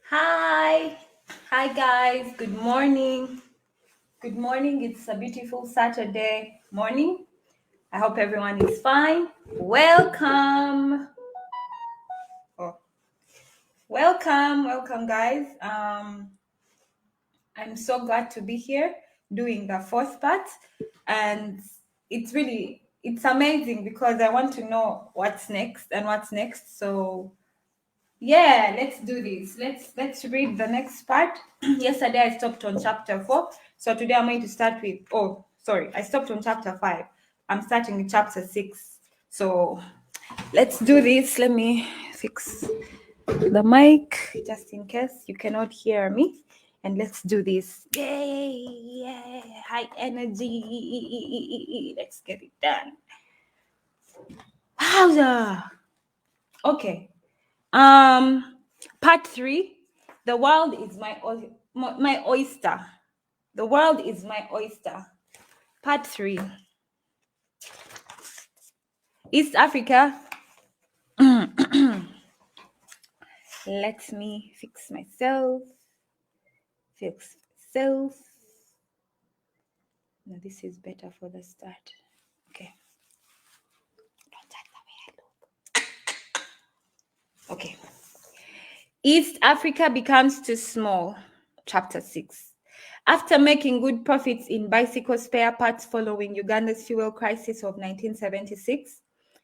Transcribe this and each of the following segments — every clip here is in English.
Hi. Hi, guys. Good morning. Good morning. It's a beautiful Saturday morning. I hope everyone is fine. Welcome. Oh, welcome, guys. I'm so glad to be here doing the fourth part, and it's amazing because I want to know what's next and what's next. So yeah, let's do this. Let's read the next part. Yesterday I stopped on chapter 4. So today I'm going to start with I stopped on chapter 5. I'm starting with chapter 6. So let's do this. Let me fix the mic just in case you cannot hear me. And let's do this. Yay! Yeah, high energy. Let's get it done. Wowza! Okay. Part 3. The world is my oyster. The world is my oyster. Part 3. East Africa. Let me fix myself. Fix myself. No, this is better for the start. Okay. Don't touch the way I look. Okay. East Africa becomes too small. Chapter 6. After making good profits in bicycle spare parts following Uganda's fuel crisis of 1976,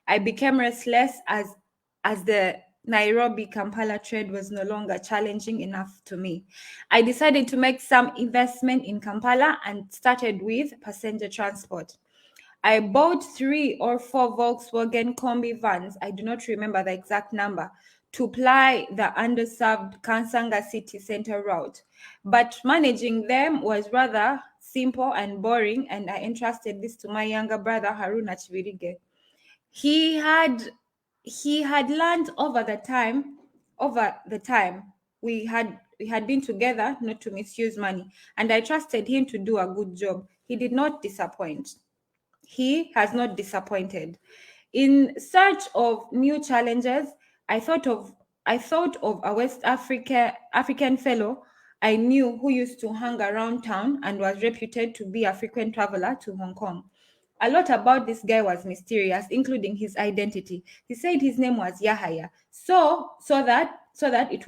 I became restless as the Nairobi-Kampala trade was no longer challenging enough to me. I decided to make some investment in Kampala and started with passenger transport. I bought 3 or 4 Volkswagen Combi vans, I do not remember the exact number, to ply the underserved Kansanga city center route. But managing them was rather simple and boring, and I entrusted this to my younger brother Haruna Chivirige. He had he had learned over the time we had been together not to misuse money, and I trusted him to do a good job. He did not disappoint. He has not disappointed. In search of new challenges, I thought of a African fellow I knew who used to hang around town and was reputed to be a frequent traveler to Hong Kong. A lot about this guy was mysterious, including his identity. He said his name was Yahaya. So that is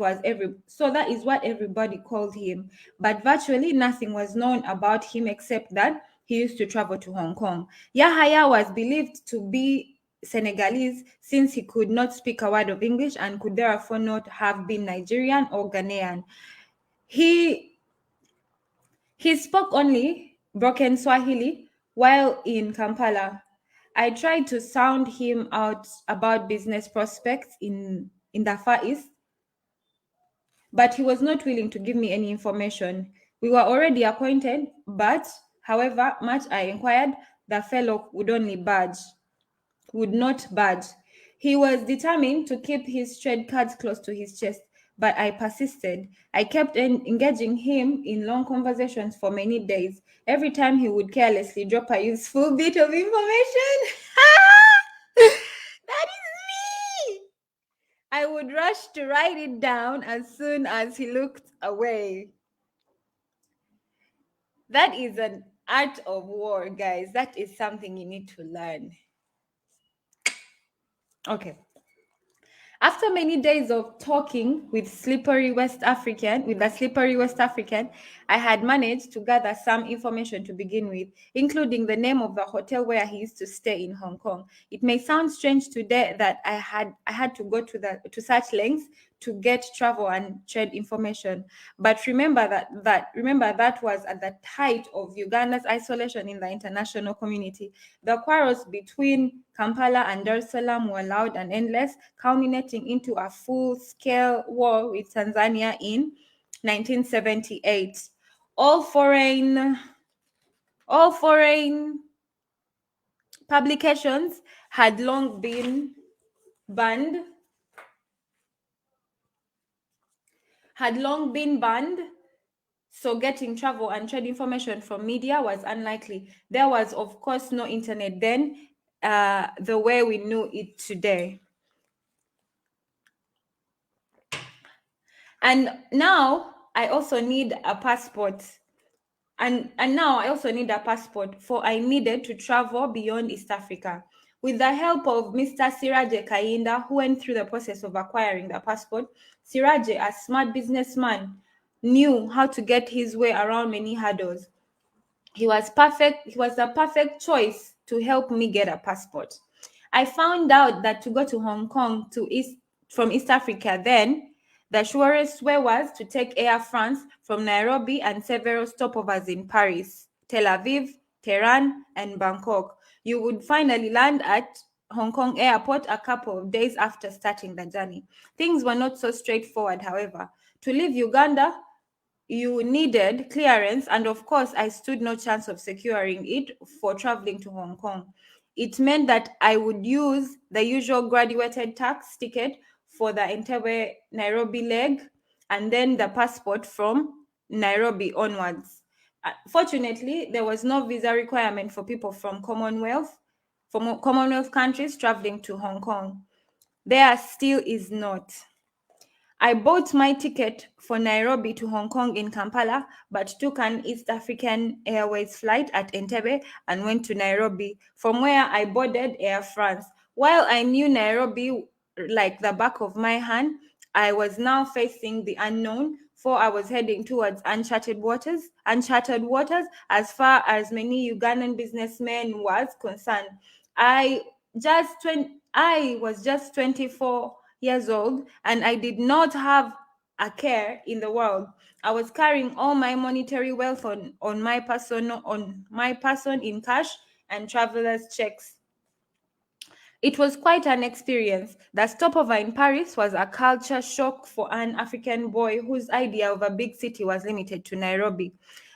what everybody called him. But virtually nothing was known about him except that he used to travel to Hong Kong. Yahaya was believed to be Senegalese since he could not speak a word of English and could therefore not have been Nigerian or Ghanaian. He he spoke only broken Swahili while in Kampala. I tried to sound him out about business prospects in the Far East, but he was not willing to give me any information. We were already acquainted, but however much I inquired, the fellow would not budge. He was determined to keep his trade cards close to his chest, but I persisted. I kept engaging him in long conversations for many days. Every time he would carelessly drop a useful bit of information. That is me! I would rush to write it down as soon as he looked away. That is an art of war, guys. That is something you need to learn. Okay. After many days of talking with the slippery West African, I had managed to gather some information to begin with, including the name of the hotel where he used to stay in Hong Kong. It may sound strange today that I had to go to such lengths to get travel and trade information, but remember that was at the height of Uganda's isolation in the international community. The quarrels between Kampala and Dar es Salaam were loud and endless, culminating into a full-scale war with Tanzania in 1978. All foreign publications had long been banned so getting travel and trade information from media was unlikely. There was, of course, no internet then, the way we knew it today. And now I also need a passport. And now I also need a passport, for I needed to travel beyond East Africa. With the help of Mr. Siraje Kayinda, who went through the process of acquiring the passport, Siraje, a smart businessman, knew how to get his way around many hurdles. He was the perfect choice to help me get a passport. I found out that to go to Hong Kong from East Africa then, the surest way was to take Air France from Nairobi and several stopovers in Paris, Tel Aviv, Tehran, and Bangkok. You would finally land at Hong Kong airport a couple of days after starting the journey. Things were not so straightforward, however. To leave Uganda, you needed clearance, and of course, I stood no chance of securing it for traveling to Hong Kong. It meant that I would use the usual graduated tax ticket for the Entebbe Nairobi leg and then the passport from Nairobi onwards. Fortunately, there was no visa requirement for people from Commonwealth countries traveling to Hong Kong. There still is not. I bought my ticket for Nairobi to Hong Kong in Kampala, but took an East African Airways flight at Entebbe and went to Nairobi, from where I boarded Air France. While I knew Nairobi like the back of my hand, I was now facing the unknown, for I was heading towards uncharted waters as far as many Ugandan businessmen was concerned. I was just 24 years old, and I did not have a care in the world. I was carrying all my monetary wealth on my person in cash and traveler's checks. It was quite an experience. The stopover in Paris was a culture shock for an African boy whose idea of a big city was limited to Nairobi.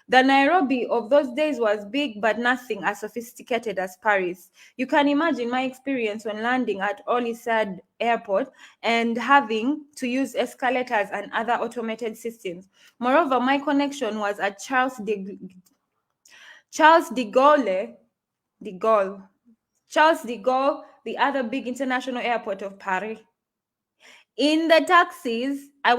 The Nairobi of those days was big, but nothing as sophisticated as Paris. You can imagine my experience when landing at Olisad Airport and having to use escalators and other automated systems. Moreover, my connection was at de Gaulle, Charles de Gaulle, the other big international airport of Paris. In the taxis, I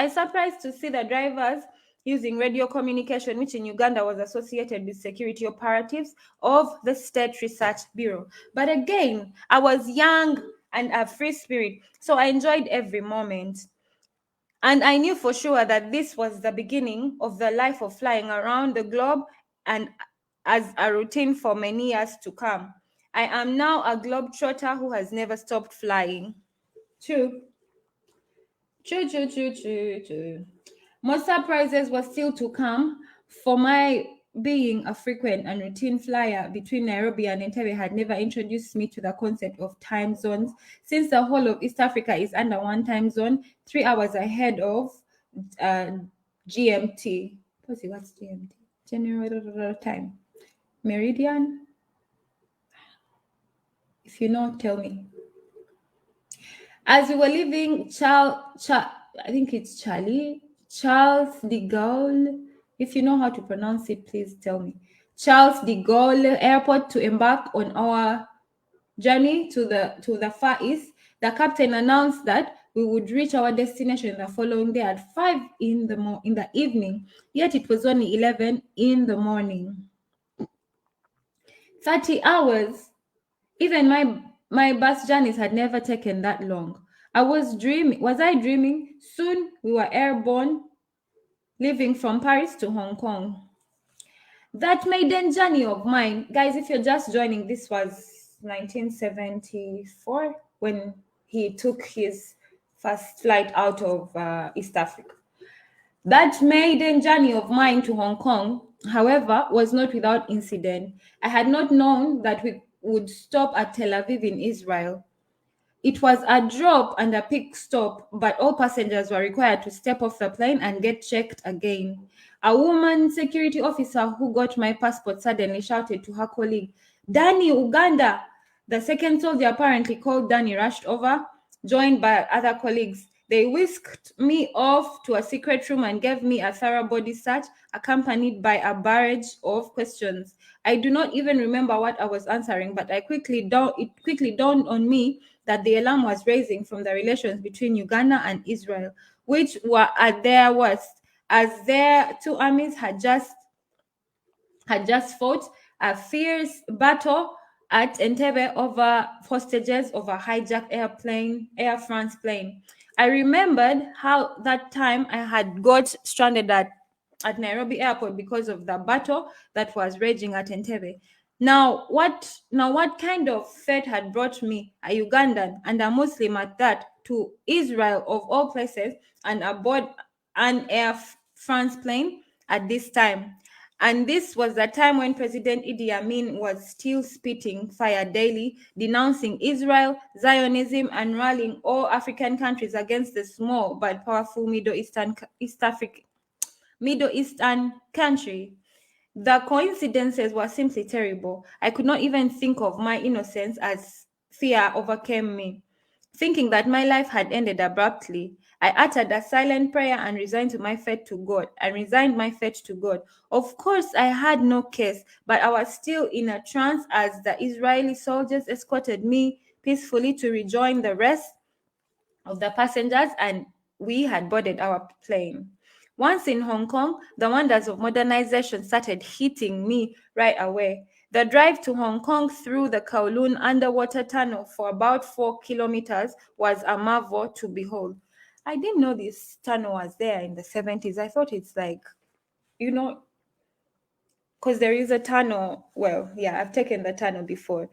surprised to see the drivers using radio communication, which in Uganda was associated with security operatives of the State Research Bureau. But again, I was young and a free spirit, so I enjoyed every moment. And I knew for sure that this was the beginning of the life of flying around the globe and as a routine for many years to come. I am now a globetrotter who has never stopped flying. True. True, true, true, true, true. More surprises were still to come, for my being a frequent and routine flyer between Nairobi and Entebbe had never introduced me to the concept of time zones, since the whole of East Africa is under one time zone, 3 hours ahead of uh, GMT. What's GMT? General time. Meridian? If you know, tell me. As we were leaving I think it's Charles de Gaulle. If you know how to pronounce it, please tell me. Charles de Gaulle Airport to embark on our journey to the Far East, the captain announced that we would reach our destination the following day at 5 in the evening. Yet it was only 11 in the morning. 30 hours. Even my bus journeys had never taken that long. I was dreaming. Was I dreaming? Soon we were airborne, leaving from Paris to Hong Kong. That maiden journey of mine, guys, if you're just joining, this was 1974 when he took his first flight out of East Africa. That maiden journey of mine to Hong Kong, however, was not without incident. I had not known that we would stop at Tel Aviv in Israel. It was a drop and a pick stop, but all passengers were required to step off the plane and get checked again. A woman security officer who got my passport suddenly shouted to her colleague, "Danny, Uganda!" The second soldier, apparently called Danny, rushed over, joined by other colleagues. They whisked me off to a secret room and gave me a thorough body search, accompanied by a barrage of questions. I do not even remember what I was answering, but it quickly dawned on me that the alarm was raising from the relations between Uganda and Israel, which were at their worst, as their two armies had just fought a fierce battle at Entebbe over hostages of a hijacked Air France plane. I remembered how that time I had got stranded at Nairobi airport because of the battle that was raging at Entebbe. Now what kind of fate had brought me, a Ugandan and a Muslim at that, to Israel of all places and aboard an France plane at this time? And this was the time when President Idi Amin was still spitting fire daily, denouncing Israel, Zionism, and rallying all African countries against the small but powerful Middle Eastern country. The coincidences were simply terrible. I could not even think of my innocence as fear overcame me. Thinking that my life had ended abruptly, I uttered a silent prayer and resigned to my fate to God. I resigned my fate to God. Of course, I had no case, but I was still in a trance as the Israeli soldiers escorted me peacefully to rejoin the rest of the passengers, and we had boarded our plane. Once in Hong Kong, the wonders of modernization started hitting me right away. The drive to Hong Kong through the Kowloon underwater tunnel for about 4 kilometers was a marvel to behold. I didn't know this tunnel was there in the 70s. I thought it's like, you know, because there is a tunnel. Well, yeah, I've taken the tunnel before.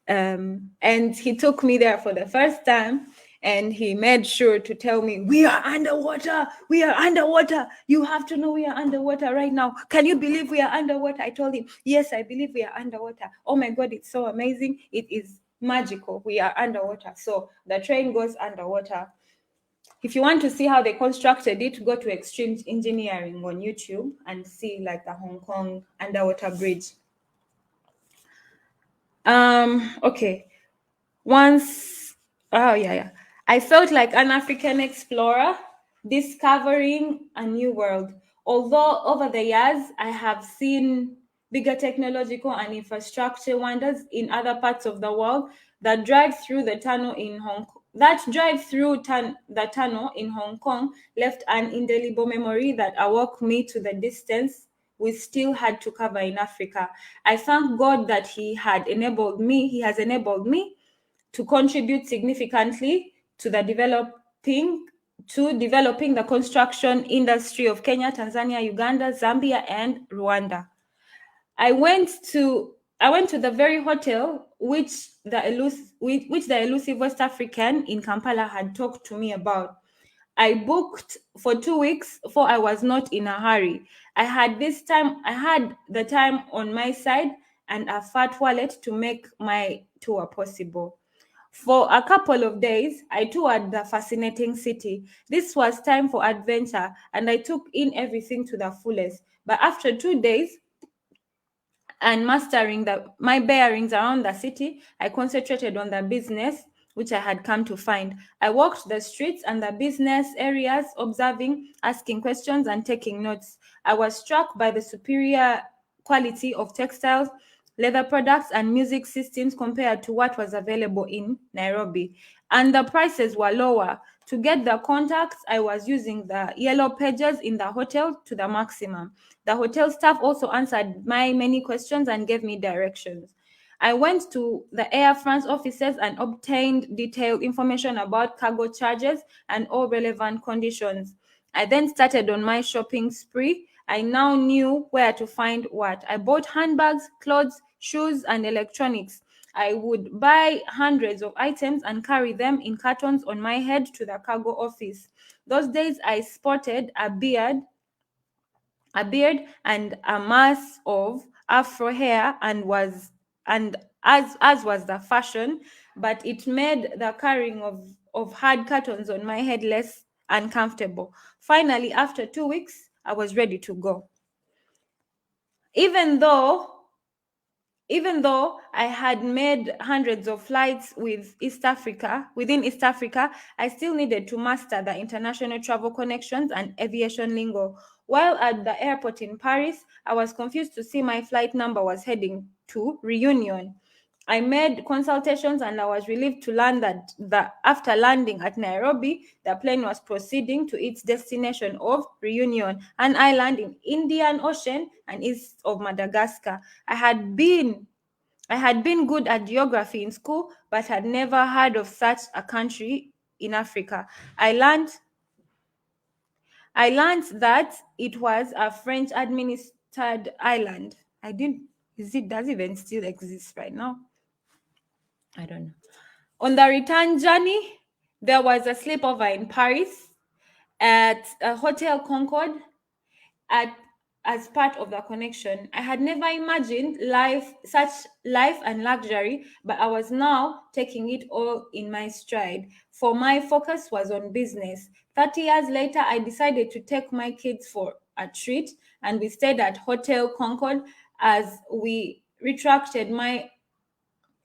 And he took me there for the first time, and he made sure to tell me, we are underwater. We are underwater. You have to know we are underwater right now. Can you believe we are underwater? I told him, yes, I believe we are underwater. Oh my God, it's so amazing. It is magical. We are underwater. So the train goes underwater. If you want to see how they constructed it, go to Extreme Engineering on YouTube and see like the Hong Kong underwater bridge. Okay. Once, oh yeah. I felt like an African explorer discovering a new world. Although over the years I have seen bigger technological and infrastructure wonders in other parts of the world, that drive through the tunnel in Hong Kong left an indelible memory that awoke me to the distance we still had to cover in Africa. I thank God that He has enabled me to contribute significantly to developing the construction industry of Kenya, Tanzania, Uganda, Zambia, and Rwanda. I went to the very hotel which the elusive West African in Kampala had talked to me about. I booked for 2 weeks, for I was not in a hurry. I had the time on my side and a fat wallet to make my tour possible. For a couple of days, I toured the fascinating city. This was time for adventure, and I took in everything to the fullest. But after 2 days, and mastering my bearings around the city, I concentrated on the business which I had come to find. I walked the streets and the business areas, observing, asking questions, and taking notes. I was struck by the superior quality of textiles, leather products, and music systems compared to what was available in Nairobi. And the prices were lower. To get the contacts, I was using the yellow pages in the hotel to the maximum. The hotel staff also answered my many questions and gave me directions. I went to the Air France offices and obtained detailed information about cargo charges and all relevant conditions. I then started on my shopping spree. I now knew where to find what. I bought handbags, clothes, shoes, and electronics. I would buy hundreds of items and carry them in cartons on my head to the cargo office. Those days I sported a beard and a mass of afro hair, and as was the fashion, but it made the carrying of hard cartons on my head less uncomfortable. Finally, after 2 weeks, I was ready to go. Even though even though I had made hundreds of flights within East Africa, I still needed to master the international travel connections and aviation lingo. While at the airport in Paris, I was confused to see my flight number was heading to Reunion. I made consultations and I was relieved to learn that after landing at Nairobi, the plane was proceeding to its destination of Reunion, an island in Indian Ocean and east of Madagascar. I had been good at geography in school, but had never heard of such a country in Africa. I learned I learned that it was a French administered island. I didn't does it even still exist right now? I don't know. On the return journey, there was a sleepover in Paris at a Hotel Concord at as part of the connection. I had never imagined such life and luxury, but I was now taking it all in my stride. For my focus was on business. 30 years later, I decided to take my kids for a treat, and we stayed at Hotel Concord as we retracted my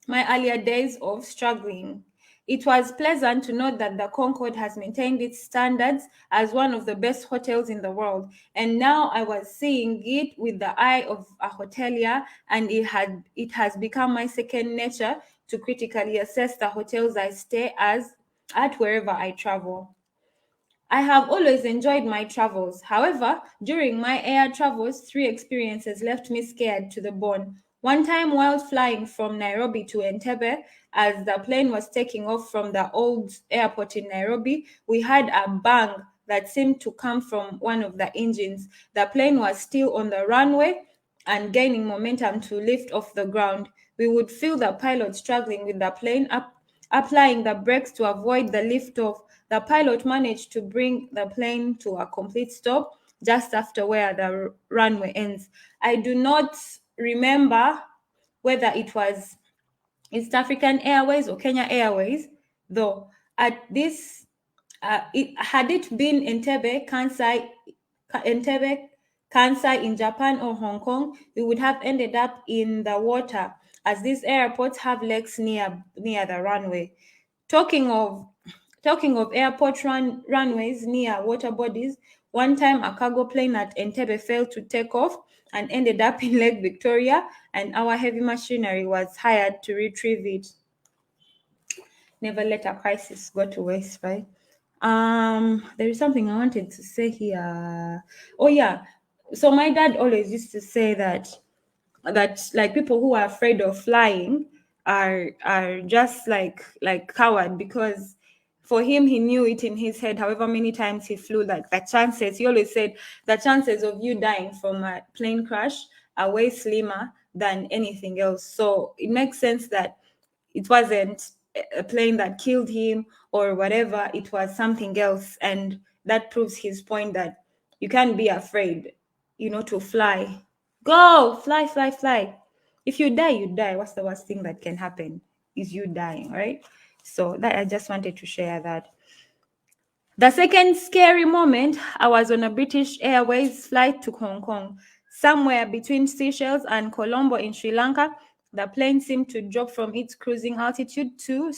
earlier days of struggling. It was pleasant to note that the Concord has maintained its standards as one of the best hotels in the world. And now I was seeing it with the eye of a hotelier, and it has become my second nature to critically assess the hotels I stay at wherever I travel. I have always enjoyed my travels. However, during my air travels, three experiences left me scared to the bone. One time while flying from Nairobi to Entebbe, as the plane was taking off from the old airport in Nairobi, we had a bang that seemed to come from one of the engines. The plane was still on the runway and gaining momentum to lift off the ground. We would feel the pilot struggling with the plane applying the brakes to avoid the liftoff. The pilot managed to bring the plane to a complete stop just after where the runway ends. I do not remember whether it was East African Airways or Kenya Airways, though. At this, had it been Entebbe, Kansai in Japan or Hong Kong, we would have ended up in the water, as these airports have lakes near the runway. Talking of Talking of runways near water bodies, one time a cargo plane at Entebbe failed to take off and ended up in Lake Victoria, and our heavy machinery was hired to retrieve it. Never let a crisis go to waste, right? There is something I wanted to say here. Oh yeah. So my dad always used to say that like people who are afraid of flying are just like coward, because for him he knew it in his head however many times he flew, like the chances, he always said the chances of you dying from a plane crash are way slimmer than anything else. So it makes sense that it wasn't a plane that killed him or whatever, it was something else. And that proves his point that you can't be afraid, to fly. Go, fly, fly, fly. If you die, you die. What's the worst thing that can happen? Is you dying, right? So that I just wanted to share that. The second scary moment, I was on a British Airways flight to Hong Kong. Somewhere between Seychelles and Colombo in Sri Lanka, the plane seemed to drop from its cruising altitude to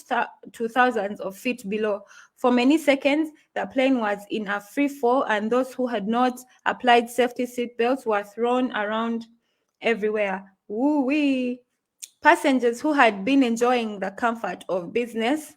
thousands of feet below. For many seconds, the plane was in a free fall, and those who had not applied safety seatbelts were thrown around everywhere. Woo-wee! Passengers who had been enjoying the comfort of business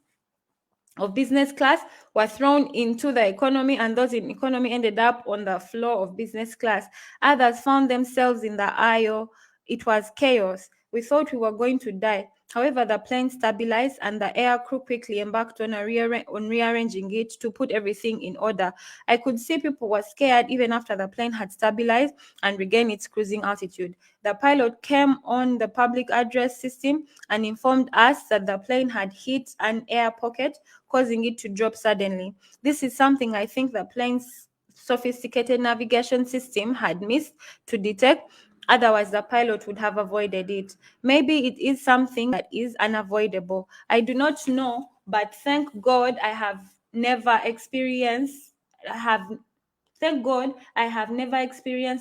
class were thrown into the economy, and those in economy ended up on the floor of business class. Others found themselves in the aisle. It was chaos. We thought we were going to die. However, the plane stabilized, and the air crew quickly embarked on rearranging it to put everything in order. I could see people were scared even after the plane had stabilized and regained its cruising altitude. The pilot came on the public address system and informed us that the plane had hit an air pocket, causing it to drop suddenly. This is something I think the plane's sophisticated navigation system had missed to detect. Otherwise, the pilot would have avoided it. Maybe it is something that is unavoidable. I do not know, but have thank God I have never experienced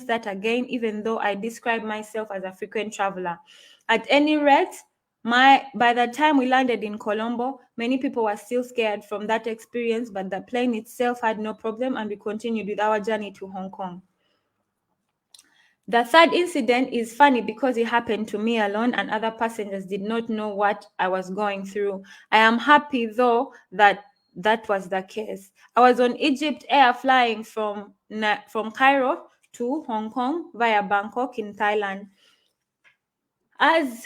that again, even though I describe myself as a frequent traveler. At any rate, by the time we landed in Colombo, many people were still scared from that experience, but the plane itself had no problem, and we continued with our journey to Hong Kong. The third incident is funny because it happened to me alone and other passengers did not know what I was going through. I am happy though that that was the case. I was on Egypt Air flying from Cairo to Hong Kong via Bangkok in Thailand. As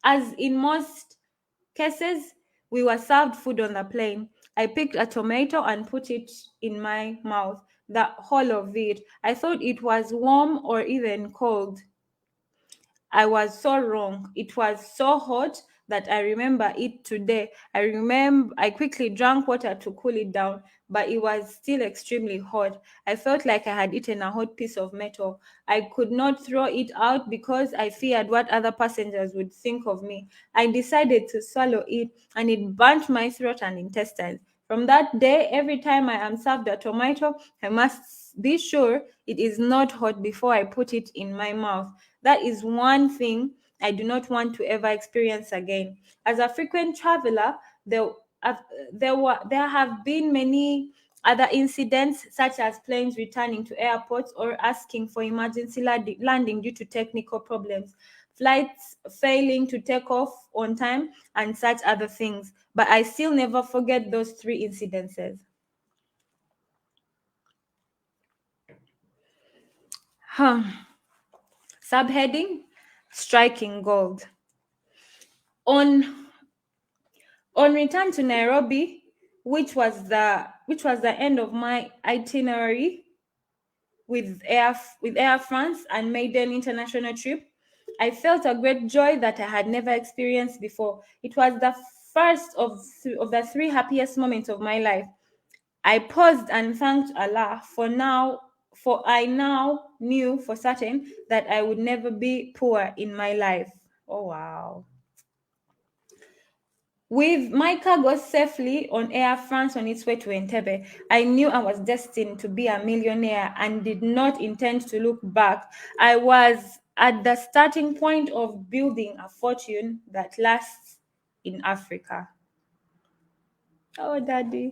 as in most cases, we were served food on the plane. I picked a tomato and put it in my mouth. The whole of it. I thought it was warm or even cold. I was so wrong. It was so hot that I remember it today. I remember I quickly drank water to cool it down, but it was still extremely hot. I felt like I had eaten a hot piece of metal. I could not throw it out because I feared what other passengers would think of me. I decided to swallow it, and it burnt my throat and intestines. From that day, every time I am served a tomato, I must be sure it is not hot before I put it in my mouth. That is one thing I do not want to ever experience again. As a frequent traveler, there, have- there have been many other incidents, such as planes returning to airports or asking for emergency landing due to technical problems, flights failing to take off on time, and such other things. But I still never forget those three incidences. Huh. Subheading: Striking Gold. On On return to Nairobi, which was the end of my itinerary with Air France and Maiden International trip, I felt a great joy that I had never experienced before. It was the first of the three happiest moments of my life. I paused and thanked Allah for I now knew for certain that I would never be poor in my life. Oh wow. With my cargo safely on Air France on its way to Entebbe, I knew I was destined to be a millionaire and did not intend to look back. I was at the starting point of building a fortune that lasts in Africa. Oh, Daddy.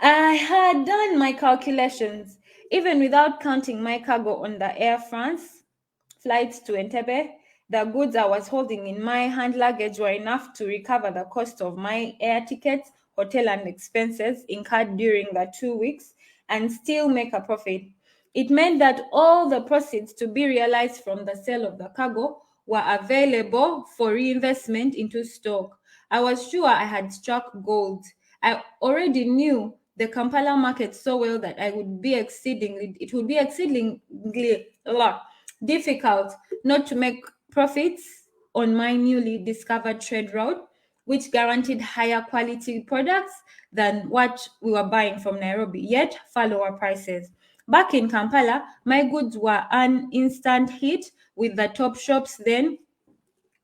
I had done my calculations, even without counting my cargo on the Air France flights to Entebbe. The goods I was holding in my hand luggage were enough to recover the cost of my air tickets, hotel, and expenses incurred during the 2 weeks and still make a profit. It meant that all the proceeds to be realized from the sale of the cargo were available for reinvestment into stock. I was sure I had struck gold. I already knew the Kampala market so well that it would be exceedingly difficult not to make profits on my newly discovered trade route, which guaranteed higher quality products than what we were buying from Nairobi, yet far lower prices. Back in Kampala, my goods were an instant hit with the top shops then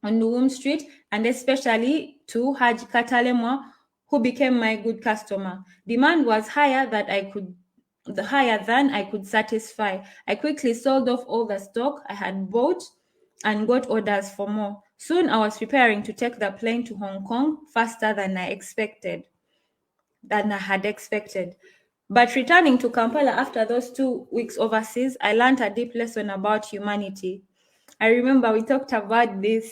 on Nuum Street, and especially to Haji Katalemwa, who became my good customer. Demand was higher than I could satisfy. I quickly sold off all the stock I had bought and got orders for more. Soon I was preparing to take the plane to Hong Kong faster than I had expected. But returning to Kampala after those 2 weeks overseas, I learned a deep lesson about humanity. I remember we talked about this.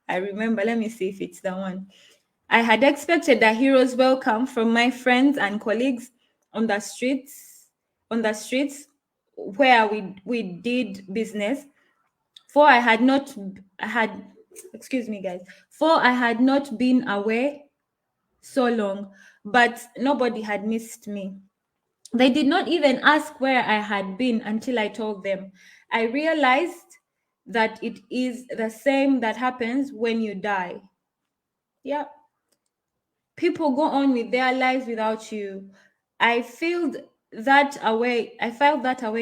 I remember, let me see if it's the one. I had expected a hero's welcome from my friends and colleagues on the streets, on the streets where we did business. For I had not I had excuse me guys, for I had not been away so long, but nobody had missed me. They did not even ask where I had been until I told them. I realized that it is the same that happens when you die. Yeah, people go on with their lives without you. I felt that away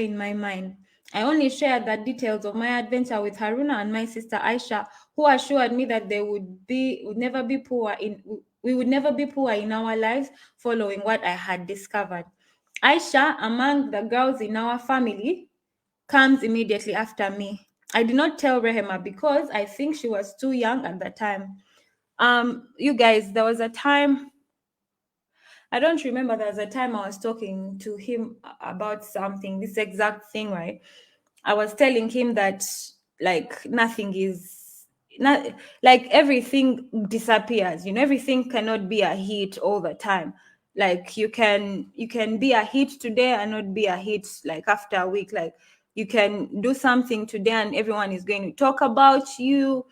in my mind. I only shared the details of my adventure with Haruna and my sister Aisha, who assured me that would never be poor in we would never be poor in our lives following what I had discovered. Aisha, among the girls in our family, comes immediately after me. I did not tell Rehema because I think she was too young at the time. You guys, there was a time I don't remember. There was a time I was talking to him about something, this exact thing, right? I was telling him that like nothing is not like everything disappears. Everything cannot be a hit all the time. Like you can be a hit today and not be a hit like after a week. Like you can do something today and everyone is going to talk about you,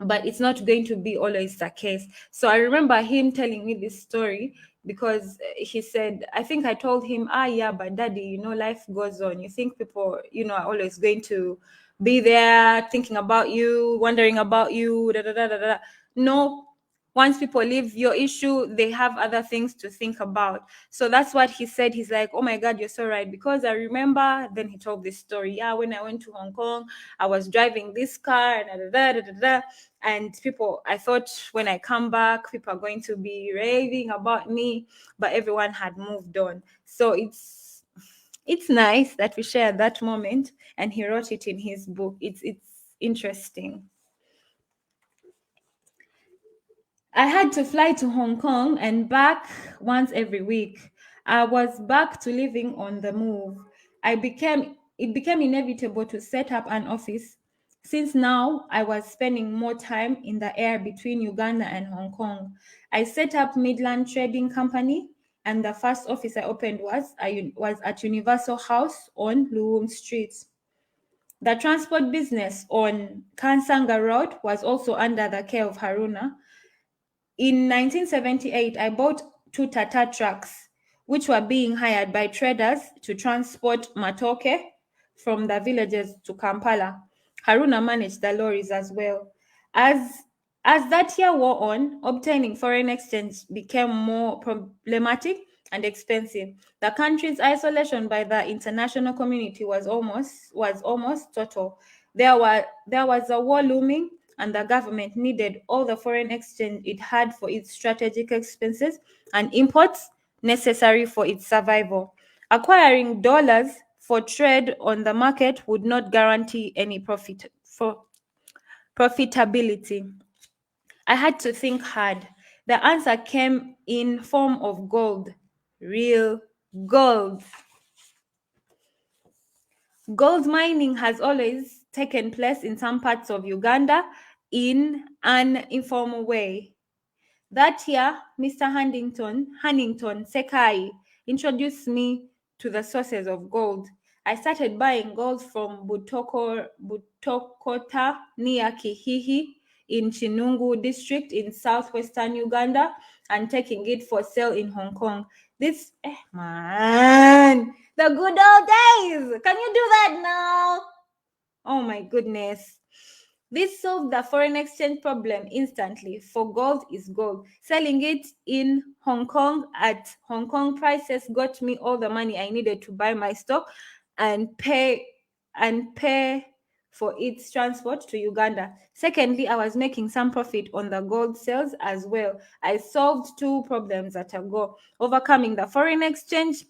but it's not going to be always the case. So I remember him telling me this story because he said, I think I told him, yeah, but daddy, life goes on. You think people, are always going to be there thinking about you, wondering about you, da da da da da. No, once people leave your issue, they have other things to think about. So that's what he said. He's like, oh my God, you're so right. Because I remember, then he told this story. Yeah, when I went to Hong Kong, I was driving this car, and da da da da da. And people, I thought when I come back, people are going to be raving about me, but everyone had moved on. So it's nice that we shared that moment, and he wrote it in his book. It's interesting. I had to fly to Hong Kong and back once every week. I was back to living on the move. It became inevitable to set up an office since now I was spending more time in the air between Uganda and Hong Kong. I set up Midland Trading Company, and the first office I opened was at Universal House on Luwum Street. The transport business on Kansanga Road was also under the care of Haruna. In 1978, I bought two Tata trucks, which were being hired by traders to transport matoke from the villages to Kampala. Haruna managed the lorries as well. As as that year wore on, obtaining foreign exchange became more problematic and expensive. The country's isolation by the international community was almost total. There was a war looming, and the government needed all the foreign exchange it had for its strategic expenses and imports necessary for its survival. Acquiring dollars for trade on the market would not guarantee any profitability. I had to think hard. The answer came in form of gold, real gold. Gold mining has always taken place in some parts of Uganda in an informal way. That year, Mr. Hannington Sekai introduced me to the sources of gold. I started buying gold from Butokota near Kihihi in Chinungu district in southwestern Uganda and taking it for sale in Hong Kong. Man, the good old days. Can you do that now? Oh my goodness. This solved the foreign exchange problem instantly, for gold is gold. Selling it in Hong Kong at Hong Kong prices got me all the money I needed to buy my stock and pay for its transport to Uganda. Secondly, I was making some profit on the gold sales as well. I solved two problems at a go: overcoming the foreign exchange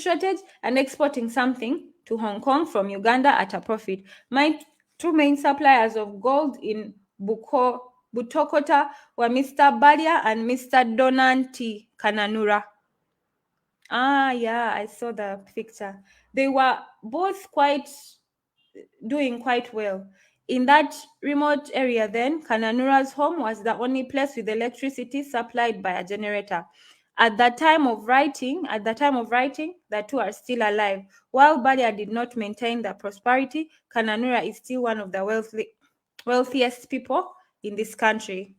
shortage, and exporting something to Hong Kong from Uganda at a profit. My two main suppliers of gold in Butokota were Mr. Balia and Mr. Donanti Kananura. Yeah, I saw the picture. They were both doing quite well. In that remote area then, Kananura's home was the only place with electricity supplied by a generator. At the time of writing, the two are still alive. While Balia did not maintain the prosperity, Kananura is still one of the wealthiest people in this country.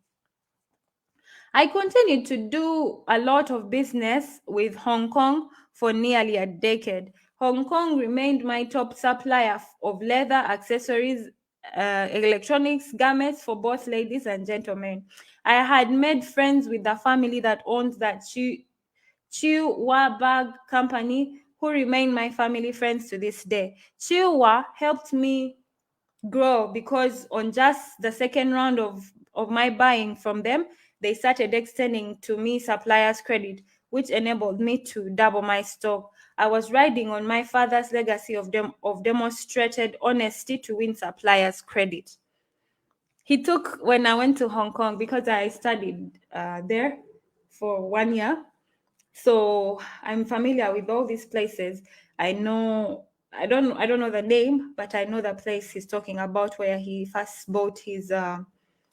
I continued to do a lot of business with Hong Kong for nearly a decade. Hong Kong remained my top supplier of leather, accessories, electronics, garments for both ladies and gentlemen. I had made friends with the family that owns that Chiwa Bag company, who remain my family friends to this day. Chiwa helped me grow because on just the second round of my buying from them, they started extending to me suppliers credit, which enabled me to double my stock. I was riding on my father's legacy of demonstrated honesty to win suppliers credit. He took when I went to Hong Kong because I studied there for 1 year. So I'm familiar with all these places. I know I don't know the name, but I know the place he's talking about where he first bought his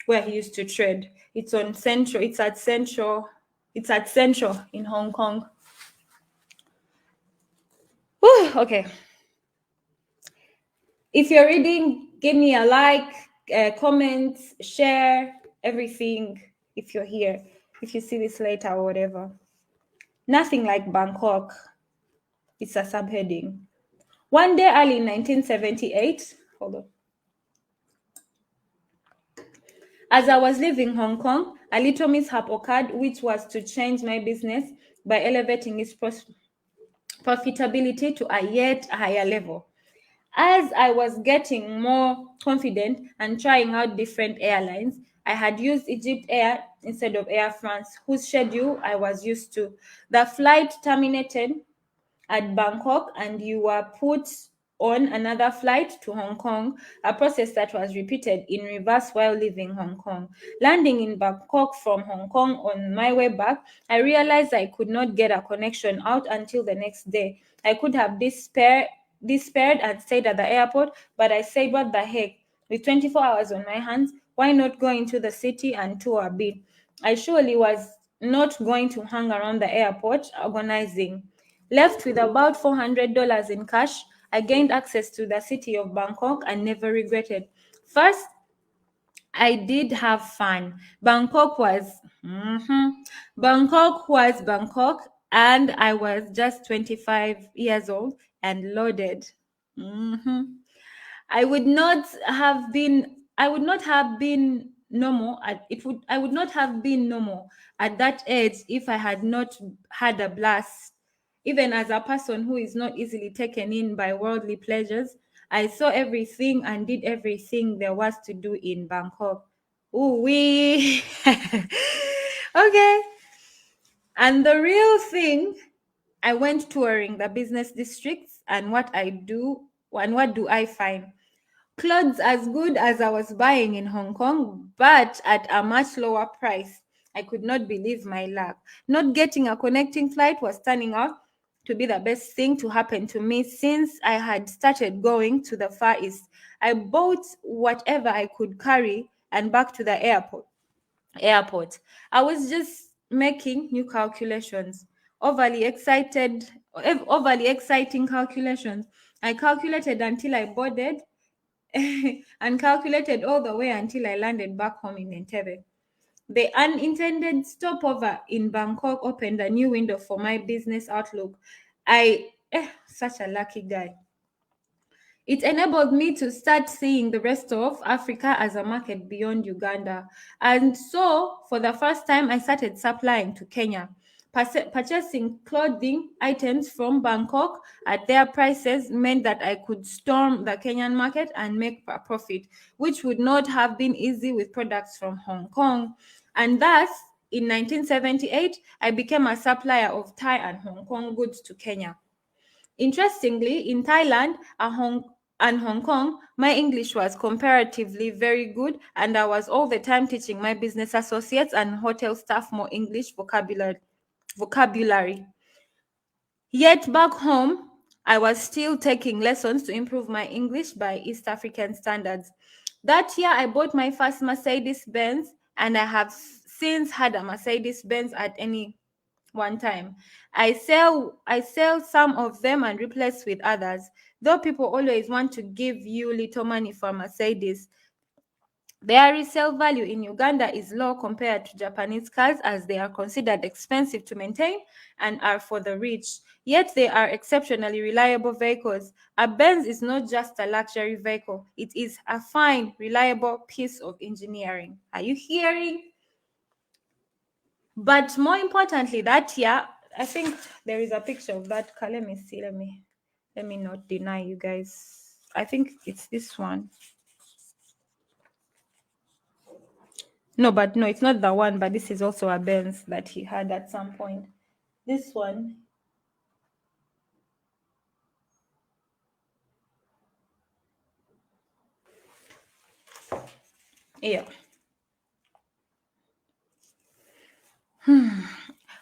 where he used to trade. It's on Central. It's at Central. It's at Central in Hong Kong. Whew, okay. If you're reading, give me a like, comment, share everything. If you're here, if you see this later or whatever. Nothing like Bangkok. It's a subheading. One day early in 1978, hold on. As I was leaving Hong Kong, a little mishap occurred, which was to change my business by elevating its profitability to a yet higher level. As I was getting more confident and trying out different airlines, I had used Egypt Air instead of Air France, whose schedule I was used to. The flight terminated at Bangkok and you were put on another flight to Hong Kong, a process that was repeated in reverse while leaving Hong Kong. Landing in Bangkok from Hong Kong on my way back, I realized I could not get a connection out until the next day. I could have despaired and stayed at the airport, but I said, what the heck? With 24 hours on my hands, why not go into the city and tour a bit? I surely was not going to hang around the airport organizing. Left with about $400 in cash, I gained access to the city of Bangkok and never regretted. First, I did have fun. Bangkok was Bangkok, and I was just 25 years old and loaded. Mhm. I would not have been normal at it would I would not have been normal at that age if I had not had a blast. Even as a person who is not easily taken in by worldly pleasures, I saw everything and did everything there was to do in Bangkok. Ooh wee. Okay. And the real thing, I went touring the business districts, and what do I find? Clothes as good as I was buying in Hong Kong, but at a much lower price. I could not believe my luck. Not getting a connecting flight was turning out to be the best thing to happen to me since I had started going to the Far East. I bought whatever I could carry and back to the airport. I was just making new calculations, overly excited, overly exciting calculations. I calculated until I boarded and calculated all the way until I landed back home in Entebbe. The unintended stopover in Bangkok opened a new window for my business outlook. Such a lucky guy. It enabled me to start seeing the rest of Africa as a market beyond Uganda. And so, for the first time, I started supplying to Kenya. Purchasing clothing items from Bangkok at their prices meant that I could storm the Kenyan market and make a profit, which would not have been easy with products from Hong Kong. And thus, in 1978, I became a supplier of Thai and Hong Kong goods to Kenya. Interestingly, in Thailand and Hong Kong, my English was comparatively very good, and I was all the time teaching my business associates and hotel staff more English vocabulary. Yet back home, I was still taking lessons to improve my English by East African standards. That year, I bought my first Mercedes Benz, and I have since had a Mercedes Benz at any one time. I sell some of them and replace with others. Though people always want to give you little money for Mercedes, their resale value in Uganda is low compared to Japanese cars as they are considered expensive to maintain and are for the rich. Yet they are exceptionally reliable vehicles. A Benz is not just a luxury vehicle, it is a fine, reliable piece of engineering. Are you hearing? But more importantly, that year, I think there is a picture of that car. Let me see. Let me not deny you guys. I think it's this one. No, but no, it's not the one, but this is also a Benz that he had at some point. This one. Yeah.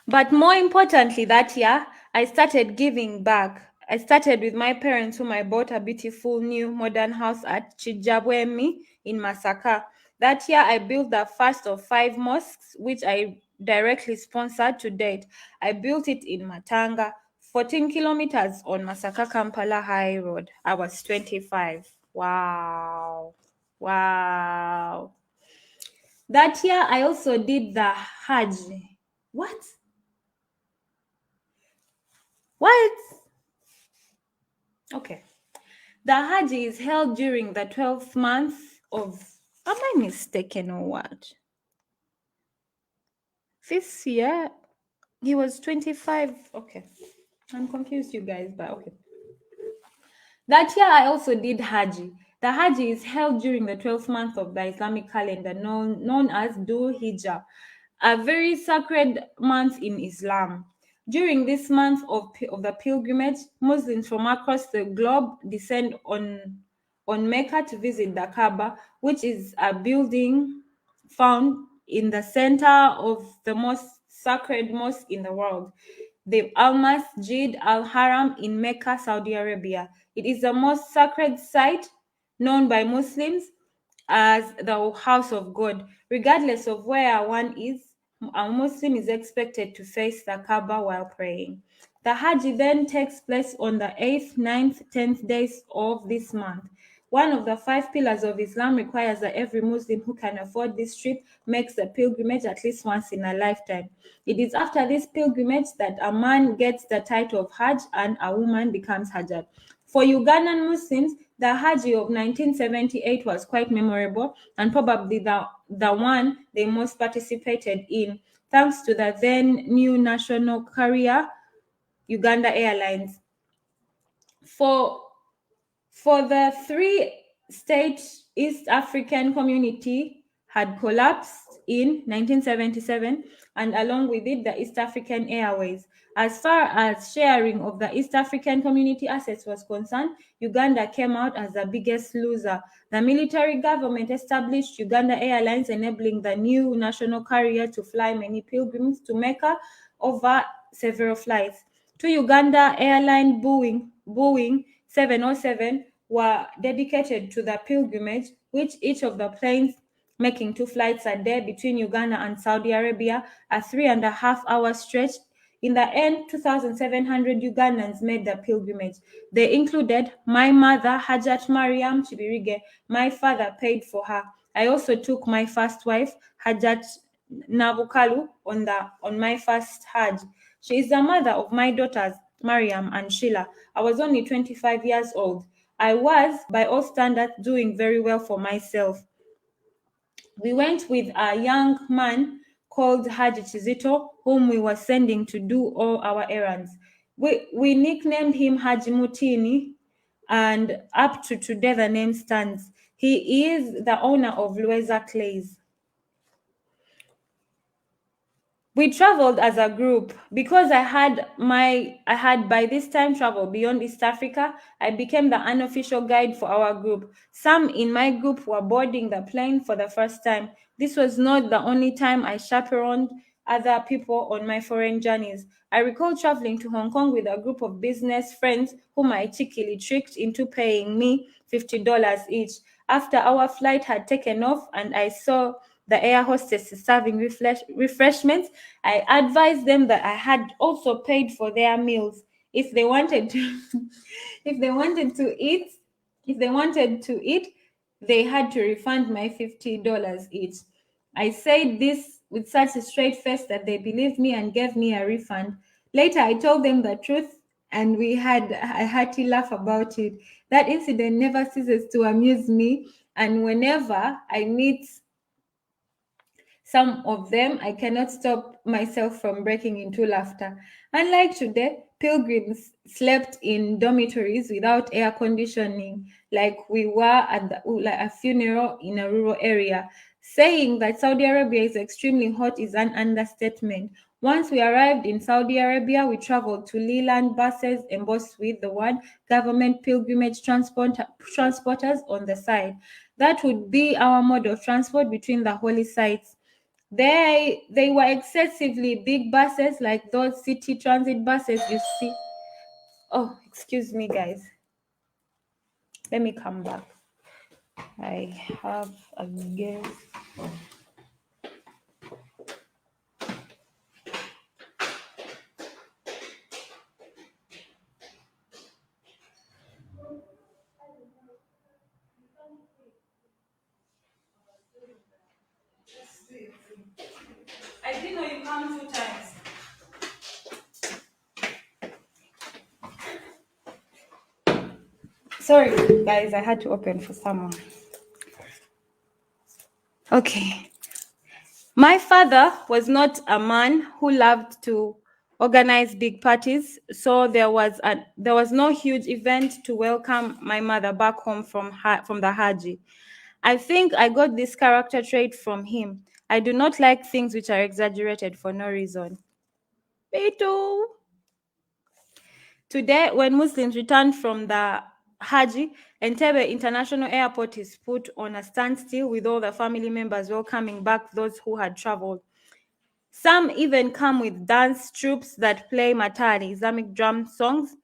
But more importantly, that year, I started giving back. I started with my parents, whom I bought a beautiful new modern house at Chijabwemi in Masaka. That year, I built the first of 5 mosques, which I directly sponsored to date. I built it in Matanga, 14 kilometers on Masaka Kampala High Road. I was 25. Wow. Wow. That year, I also did the Hajj. What? What? Okay. The Hajj is held during the 12th month of. Am I mistaken or what? This year, he was 25. Okay. I'm confused, you guys, but okay. That year, I also did Hajj. The Hajj is held during the 12th month of the Islamic calendar, known as Dhul Hijjah, a very sacred month in Islam. During this month of the pilgrimage, Muslims from across the globe descend on Mecca to visit the Kaaba, which is a building found in the center of the most sacred mosque in the world, the Al Masjid Al Haram in Mecca, Saudi Arabia. It is the most sacred site known by Muslims as the house of God. Regardless of where one is, a Muslim is expected to face the Kaaba while praying. The Hajj then takes place on the 8th, 9th, 10th days of this month. One of the 5 pillars of Islam requires that every Muslim who can afford this trip makes the pilgrimage at least once in a lifetime. It is after this pilgrimage that a man gets the title of Hajj and a woman becomes Hajjat. For Ugandan Muslims, the Hajj of 1978 was quite memorable and probably the one they most participated in, thanks to the then new national carrier, Uganda Airlines. For For the three-state East African community had collapsed in 1977, and along with it, the East African Airways. As far as sharing of the East African community assets was concerned, Uganda came out as the biggest loser. The military government established Uganda Airlines, enabling the new national carrier to fly many pilgrims to Mecca over several flights. Two Uganda airline Boeing 707 were dedicated to the pilgrimage, which each of the planes making 2 flights a day between Uganda and Saudi Arabia, a 3.5 hour stretch. In the end, 2,700 Ugandans made the pilgrimage. They included my mother, Hajat Mariam Chibirige. My father paid for her. I also took my first wife, Hajat Nabukalu, on my first Hajj. She is the mother of my daughters, Mariam and Sheila. I was only 25 years old. I was, by all standards, doing very well for myself. We went with a young man called Haji Chizito, whom we were sending to do all our errands. We nicknamed him Haji Mutini, and up to today the name stands. He is the owner of Lueza Clays. We traveled as a group because I had by this time traveled beyond East Africa. I became the unofficial guide for our group. Some in my group were boarding the plane for the first time. This was not the only time I chaperoned other people on my foreign journeys. I recall traveling to Hong Kong with a group of business friends whom I cheekily tricked into paying me $50 each. After our flight had taken off and I saw the air hostess serving refreshments, I advised them that I had also paid for their meals. If they wanted to, if they wanted to eat, if they wanted to eat, they had to refund my $50 each. I said this with such a straight face that they believed me and gave me a refund. Later, I told them the truth, and we had a hearty laugh about it. That incident never ceases to amuse me, and whenever I meet some of them, I cannot stop myself from breaking into laughter. Unlike today, pilgrims slept in dormitories without air conditioning, like we were at like a funeral in a rural area. Saying that Saudi Arabia is extremely hot is an understatement. Once we arrived in Saudi Arabia, we traveled to Leland buses embossed with the word government pilgrimage transporters on the side. That would be our mode of transport between the holy sites. They were excessively big buses, like those city transit buses you see. Oh, excuse me, guys. Let me come back. I have a guess. I didn't know you come 2 times. Sorry, guys, I had to open for someone. Okay. My father was not a man who loved to organize big parties, so there was no huge event to welcome my mother back home from the Haji. I think I got this character trait from him. I do not like things which are exaggerated for no reason. Me too. Today, when Muslims return from the Haji, Entebbe International Airport is put on a standstill with all the family members welcoming back those who had traveled. Some even come with dance troupes that play Matari Islamic drum songs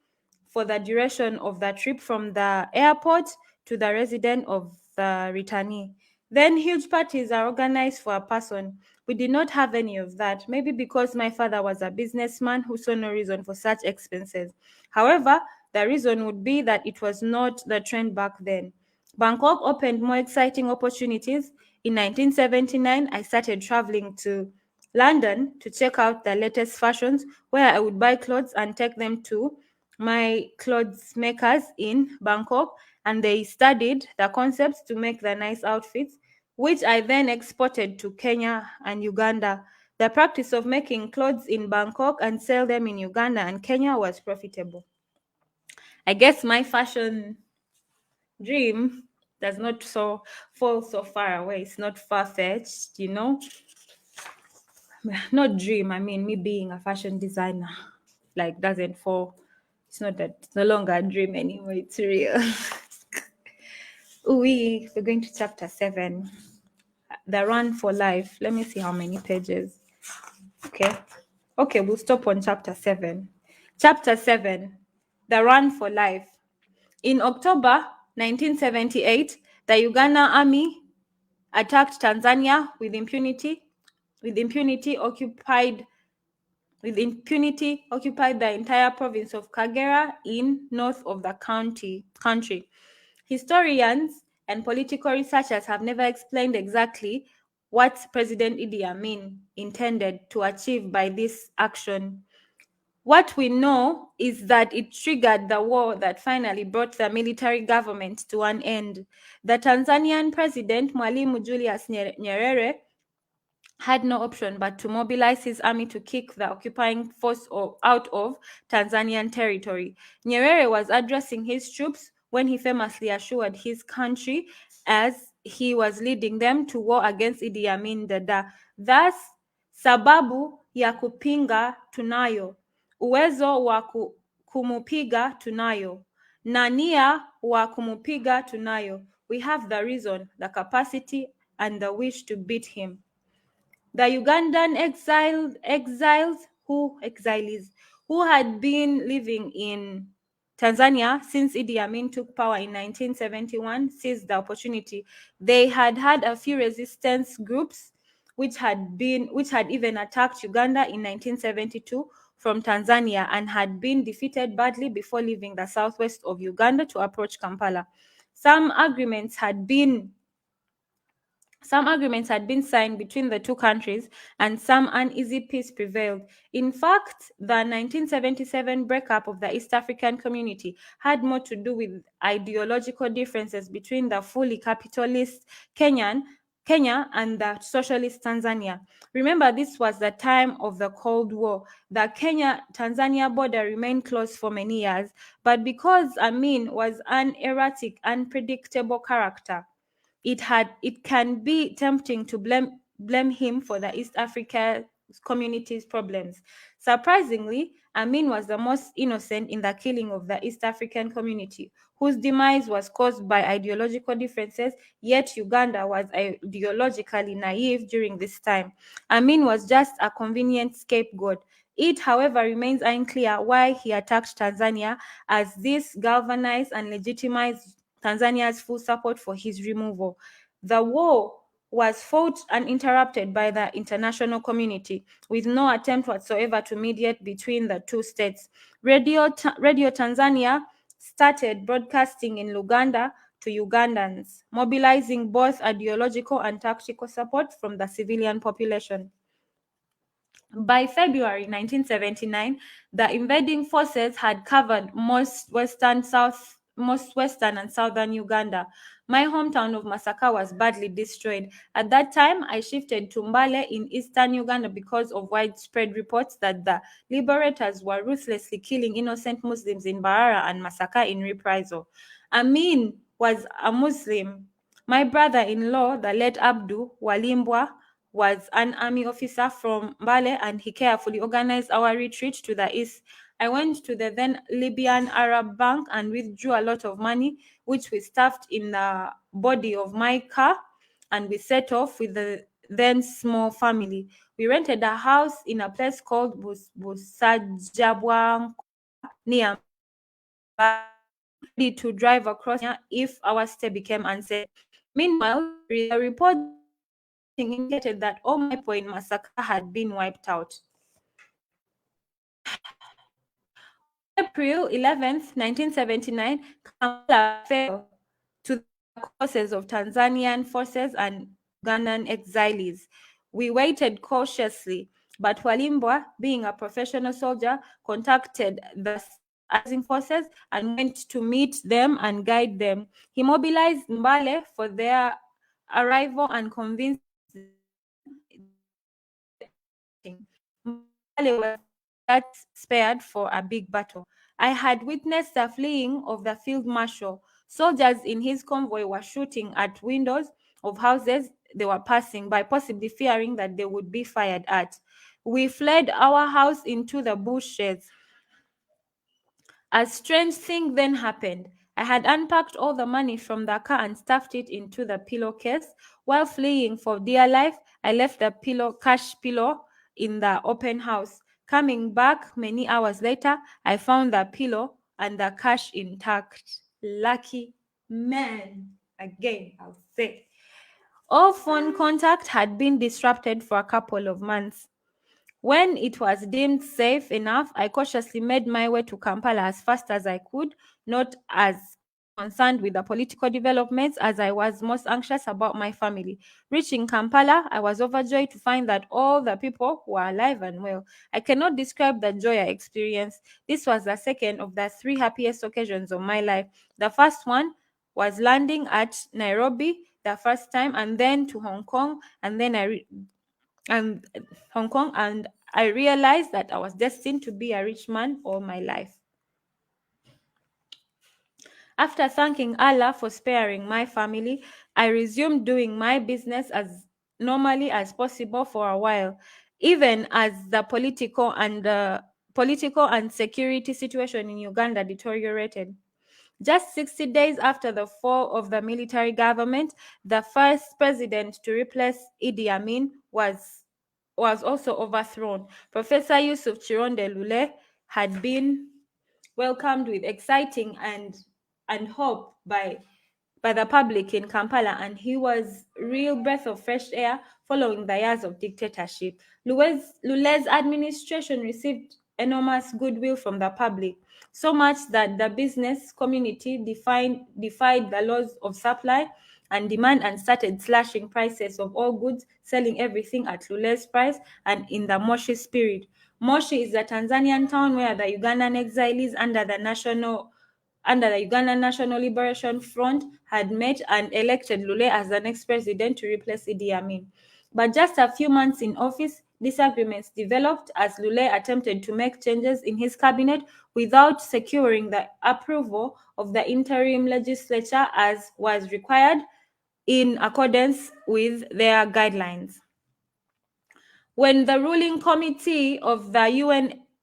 for the duration of the trip from the airport to the residence of the returnee. Then huge parties are organized for a person. We did not have any of that, maybe because my father was a businessman who saw no reason for such expenses. However, the reason would be that it was not the trend back then. Bangkok opened more exciting opportunities. In 1979, I started traveling to London to check out the latest fashions, where I would buy clothes and take them to my clothes makers in Bangkok, and they studied the concepts to make the nice outfits, which I then exported to Kenya and Uganda. The practice of making clothes in Bangkok and sell them in Uganda and Kenya was profitable. I guess my fashion dream does not so fall so far away. It's not far fetched, you know. Not dream. I mean, me being a fashion designer, like doesn't fall. It's not that. It's no longer a dream anymore. It's real. We're going to chapter 7, the run for life. Let me see how many pages. Okay. Okay, we'll stop on chapter 7. Chapter 7, the run for life. In October 1978, the Uganda army attacked Tanzania with impunity occupied the entire province of Kagera in north of the country. Historians and political researchers have never explained exactly what President Idi Amin intended to achieve by this action. What we know is that it triggered the war that finally brought the military government to an end. The Tanzanian president, Mwalimu Julius Nyerere, had no option but to mobilize his army to kick the occupying force out of Tanzanian territory. Nyerere was addressing his troops when he famously assured his country as he was leading them to war against Idi Amin Dada. Thus, sababu ya kupinga tunayo, uwezo wa kumupiga tunayo, na nia wa kumupiga tunayo. We have the reason, the capacity, and the wish to beat him. The Ugandan exiles who had been living in Tanzania since Idi Amin took power in 1971 seized the opportunity. They had had a few resistance groups which had even attacked Uganda in 1972 from Tanzania and had been defeated badly before leaving the southwest of Uganda to approach Kampala. Some agreements had been signed between the two countries, and some uneasy peace prevailed. In fact, the 1977 breakup of the East African Community had more to do with ideological differences between the fully capitalist Kenya and the socialist Tanzania. Remember, this was the time of the Cold War. The Kenya-Tanzania border remained closed for many years, but because Amin was an erratic, unpredictable character, it can be tempting to blame him for the East Africa community's problems. Surprisingly, Amin was the most innocent in the killing of the East African community, whose demise was caused by ideological differences, yet Uganda was ideologically naive during this time. Amin was just a convenient scapegoat. It, however, remains unclear why he attacked Tanzania, as this galvanized and legitimized Tanzania's full support for his removal. The war was fought uninterrupted by the international community, with no attempt whatsoever to mediate between the two states. Radio Tanzania started broadcasting in Luganda to Ugandans, mobilizing both ideological and tactical support from the civilian population. By February 1979, the invading forces had covered most western and southern Uganda. My hometown of Masaka was badly destroyed. At that time, I shifted to Mbale in eastern Uganda because of widespread reports that the liberators were ruthlessly killing innocent Muslims in Barara and Masaka in reprisal. Amin was a Muslim. My brother-in-law, the late Abdu Walimbwa, was an army officer from Mbale, and he carefully organized our retreat to the east. I went to the then Libyan Arab Bank and withdrew a lot of money, which we stuffed in the body of my car, and we set off with the then small family. We rented a house in a place called Busajabwankola near Mbale, ready to drive across if our stay became unsafe. Meanwhile, the report indicated that all my point massacre had been wiped out. On April 11th, 1979, Kampala fell to the causes of Tanzanian forces and Ugandan exiles. We waited cautiously, but Walimbwa, being a professional soldier, contacted the rising forces and went to meet them and guide them. He mobilized Mbale for their arrival and convinced Mbale was that spared for a big battle. I had witnessed the fleeing of the field marshal. Soldiers in his convoy were shooting at windows of houses they were passing by, possibly fearing that they would be fired at. We fled our house into the bushes. A strange thing then happened. I had unpacked all the money from the car and stuffed it into the pillowcase. While fleeing for dear life, I left the cash pillow in the open house. Coming back many hours later, I found the pillow and the cash intact. Lucky man. Again, I'll say. All phone contact had been disrupted for a couple of months. When it was deemed safe enough, I cautiously made my way to Kampala as fast as I could, not as concerned with the political developments as I was most anxious about my family. Reaching Kampala, I was overjoyed to find that all the people were alive and well. I cannot describe the joy I experienced. This was the second of the three happiest occasions of my life. The first one was landing at Nairobi the first time, and then to Hong Kong, and then and Hong Kong, and I realized that I was destined to be a rich man all my life. After thanking Allah for sparing my family, I resumed doing my business as normally as possible for a while, even as the political and security situation in Uganda deteriorated. Just 60 days after the fall of the military government, the first president to replace Idi Amin was also overthrown. Professor Yusuf Chironde Lule had been welcomed with exciting and hope by the public in Kampala, and he was real breath of fresh air following the years of dictatorship. Lule's administration received enormous goodwill from the public, so much that the business community defied the laws of supply and demand and started slashing prices of all goods, selling everything at Lule's price and in the Moshi spirit. Moshi is a Tanzanian town where the Ugandan exiles under the Ugandan National Liberation Front had met and elected Lule as the next president to replace Idi Amin. But just a few months in office, disagreements developed as Lule attempted to make changes in his cabinet without securing the approval of the interim legislature as was required in accordance with their guidelines. When the ruling committee of the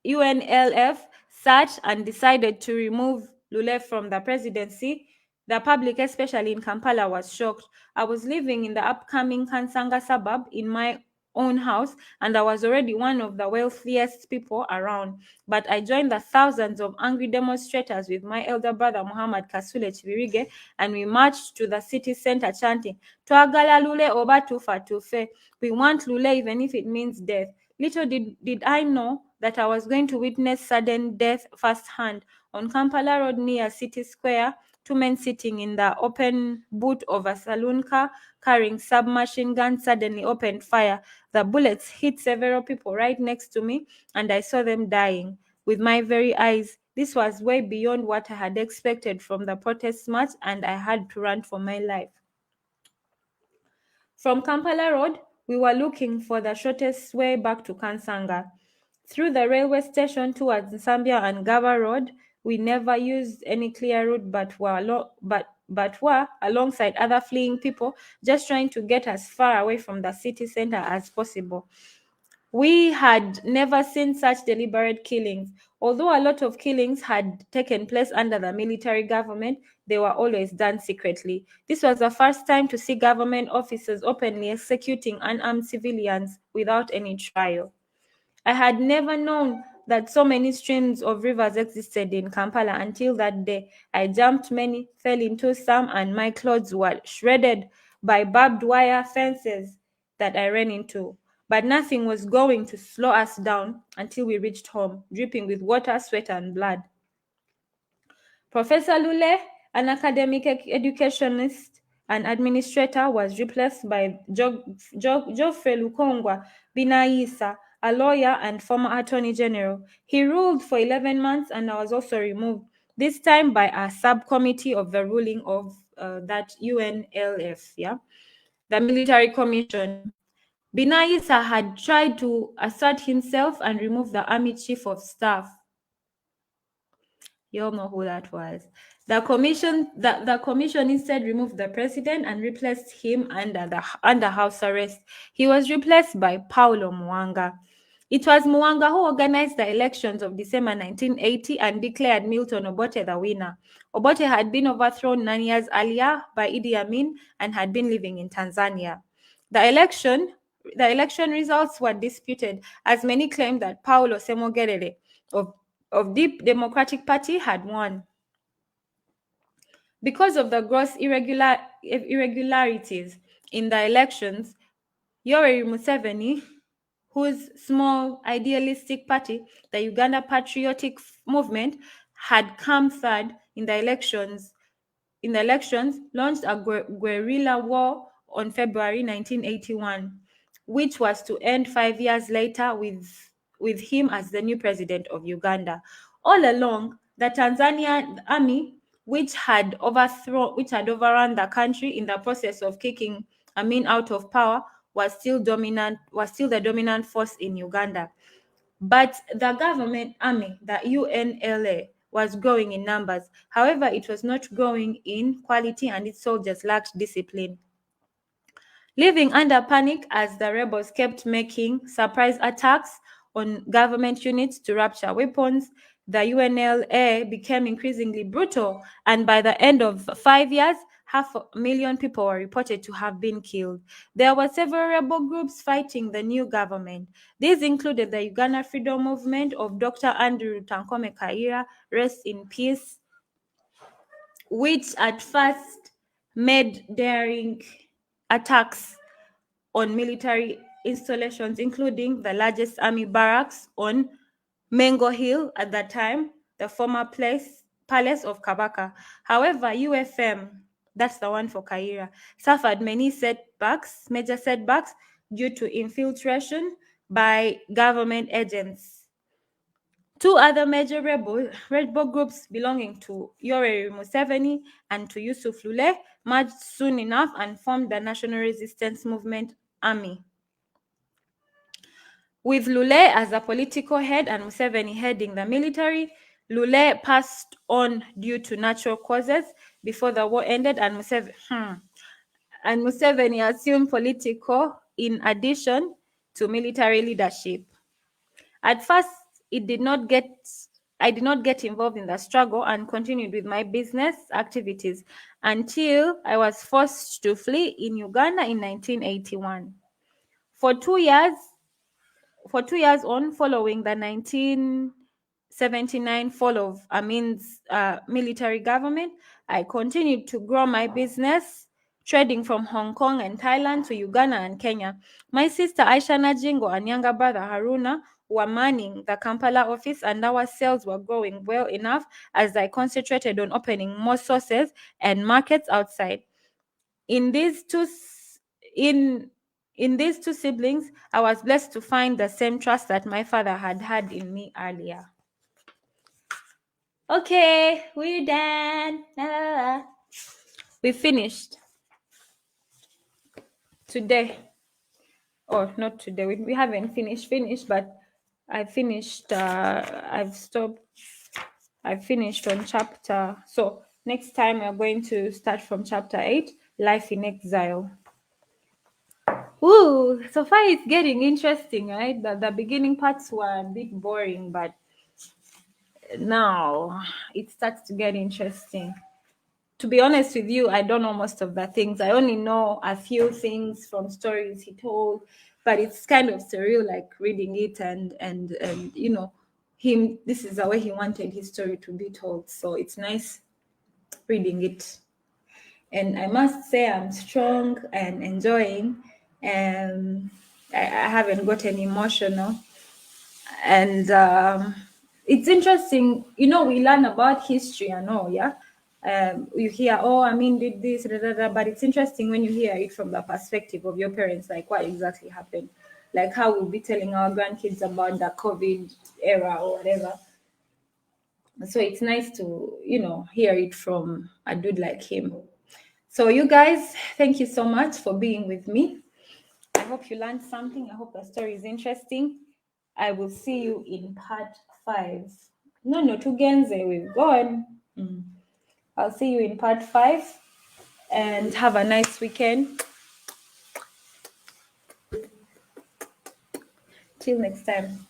UNLF sat and decided to remove Lule from the presidency, the public, especially in Kampala, was shocked. I was living in the upcoming Kansanga suburb in my own house, and I was already one of the wealthiest people around. But I joined the thousands of angry demonstrators with my elder brother Muhammad Kasule Chibirige, and we marched to the city center chanting, Twagala Lule oba tufa tufe. We want Lule even if it means death. Little did I know that I was going to witness sudden death firsthand. On Kampala Road near City Square, two men sitting in the open boot of a saloon car carrying submachine guns suddenly opened fire. The bullets hit several people right next to me, and I saw them dying with my very eyes. This was way beyond what I had expected from the protest march, and I had to run for my life. From Kampala Road, we were looking for the shortest way back to Kansanga. Through the railway station towards Zambia and Gaba Road, we never used any clear route but were alongside other fleeing people just trying to get as far away from the city center as possible. We had never seen such deliberate killings. Although a lot of killings had taken place under the military government, they were always done secretly. This was the first time to see government officers openly executing unarmed civilians without any trial. I had never known that so many streams of rivers existed in Kampala until that day. I jumped many, fell into some, and my clothes were shredded by barbed wire fences that I ran into. But nothing was going to slow us down until we reached home, dripping with water, sweat, and blood. Professor Lule, an academic educationist and administrator, was replaced by Geoffrey Lukongwa Binaisa, a lawyer and former attorney general. He ruled for 11 months and was also removed, this time by a subcommittee of the ruling of that UNLF, yeah, the military commission. Binaisa had tried to assert himself and remove the army chief of staff. You all know who that was. The commission instead removed the president and replaced him under house arrest. He was replaced by Paulo Mwanga. It was Mwanga who organized the elections of December 1980 and declared Milton Obote the winner. Obote had been overthrown 9 years earlier by Idi Amin and had been living in Tanzania. The election the election results were disputed as many claimed that Paulo Semogerere of Deep Democratic Party had won. Because of the gross irregularities in the elections, Yoweri Museveni, whose small idealistic party, the Uganda Patriotic Movement, had come third in the elections, launched a guerrilla war on February 1981, which was to end 5 years later with him as the new president of Uganda. All along, the Tanzanian army, which had overrun the country in the process of kicking Amin out of power, was still the dominant force in Uganda. But the government army, the UNLA, was growing in numbers. However, it was not growing in quality and its soldiers lacked discipline. Living under panic as the rebels kept making surprise attacks on government units to rapture weapons, the UNLA became increasingly brutal, and by the end of 5 years, 500,000 people were reported to have been killed. There were several rebel groups fighting the new government. These included the Uganda Freedom Movement of Dr. Andrew Tankome Kaira, rest in peace, which at first made daring attacks on military installations, including the largest army barracks on Mengo Hill at that time, the former palace of Kabaka. However, UFM, that's the one for Kaira, suffered major setbacks due to infiltration by government agents. Two other major rebel groups belonging to Yoweri Museveni and to Yusuf Lule merged soon enough and formed the National Resistance Movement Army. With Lule as the political head and Museveni heading the military, Lule passed on due to natural causes before the war ended, and Museveni assumed political in addition to military leadership. At first, it did not get I did not get involved in the struggle and continued with my business activities until I was forced to flee in Uganda in 1981. For 2 years, following the 1979 fall of Amin's military government, I continued to grow my business, trading from Hong Kong and Thailand to Uganda and Kenya. My sister Aisha Najingo and younger brother Haruna were manning the Kampala office, and our sales were growing well enough as I concentrated on opening more sources and markets outside. In these two in in these two siblings, I was blessed to find the same trust that my father had had in me earlier. Okay, we're done. La, la, la. We finished today. Or not today. We haven't finished, but I finished. I've stopped. I finished on chapter. So next time we're going to start from chapter 8, Life in Exile. Ooh, so far it's getting interesting, right? The beginning parts were a bit boring, but now it starts to get interesting. To be honest with you, I don't know most of the things. I only know a few things from stories he told, but it's kind of surreal, like reading it and him. This is the way he wanted his story to be told. So it's nice reading it. And I must say I'm strong and enjoying. And I haven't gotten emotional. And it's interesting, we learn about history and all, yeah. You hear, oh, I mean, did this, da, da, da, but it's interesting when you hear it from the perspective of your parents, like what exactly happened, like how we'll be telling our grandkids about the COVID era or whatever. So it's nice to, hear it from a dude like him. So you guys, thank you so much for being with me. I hope you learned something. I hope the story is interesting. I will see you in part 5. No, Tugenze, we've gone. I'll see you in part 5 and have a nice weekend. Till next time.